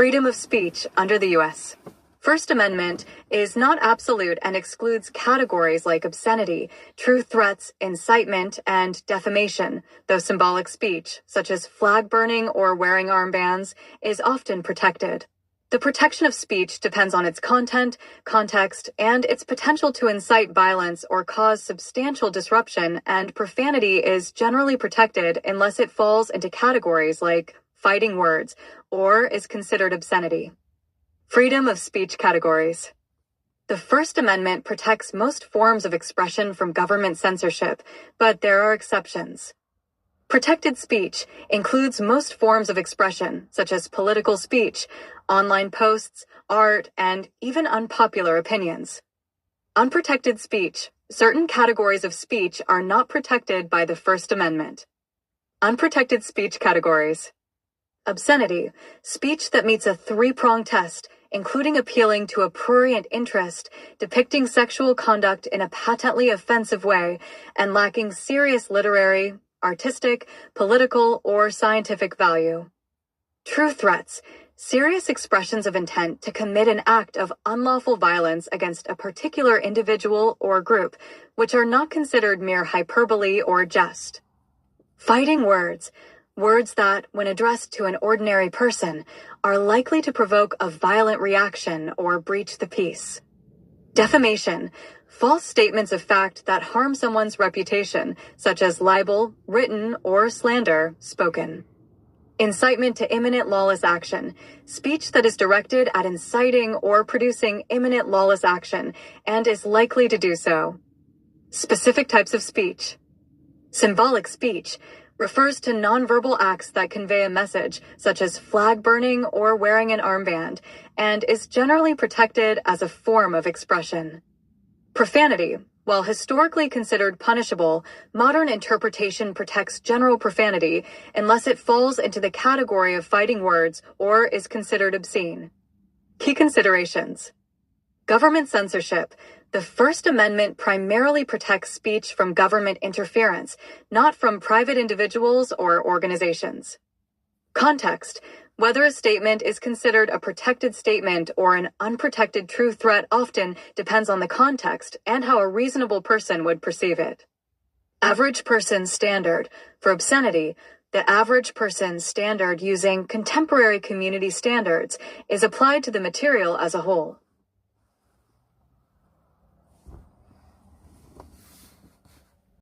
Freedom of speech under the U.S. First Amendment is not absolute and excludes categories like obscenity, true threats, incitement, and defamation, though symbolic speech, such as flag burning or wearing armbands, is often protected. The protection of speech depends on its content, context, and its potential to incite violence or cause substantial disruption, and profanity is generally protected unless it falls into categories like fighting words or is considered obscenity. Freedom of speech categories. The First Amendment protects most forms of expression from government censorship, but there are exceptions. Protected speech includes most forms of expression, such as political speech, online posts, art, and even unpopular opinions. Unprotected speech. Certain categories of speech are not protected by the First Amendment. Unprotected speech categories. Obscenity. Speech that meets a three-pronged test, including appealing to a prurient interest, depicting sexual conduct in a patently offensive way, and lacking serious literary, artistic, political, or scientific value. True threats. Serious expressions of intent to commit an act of unlawful violence against a particular individual or group, which are not considered mere hyperbole or jest. Fighting words. Words that, when addressed to an ordinary person, are likely to provoke a violent reaction or breach the peace. Defamation. False statements of fact that harm someone's reputation, such as libel, written, or slander, spoken. Incitement to imminent lawless action. Speech that is directed at inciting or producing imminent lawless action, and is likely to do so. Specific types of speech. Symbolic speech refers to nonverbal acts that convey a message, such as flag burning or wearing an armband, and is generally protected as a form of expression. Profanity. While historically considered punishable, modern interpretation protects general profanity unless it falls into the category of fighting words or is considered obscene. Key considerations. Government censorship. The First Amendment primarily protects speech from government interference, not from private individuals or organizations. Context. Whether a statement is considered a protected statement or an unprotected true threat often depends on the context and how a reasonable person would perceive it. Average person standard. For obscenity, the average person standard using contemporary community standards is applied to the material as a whole.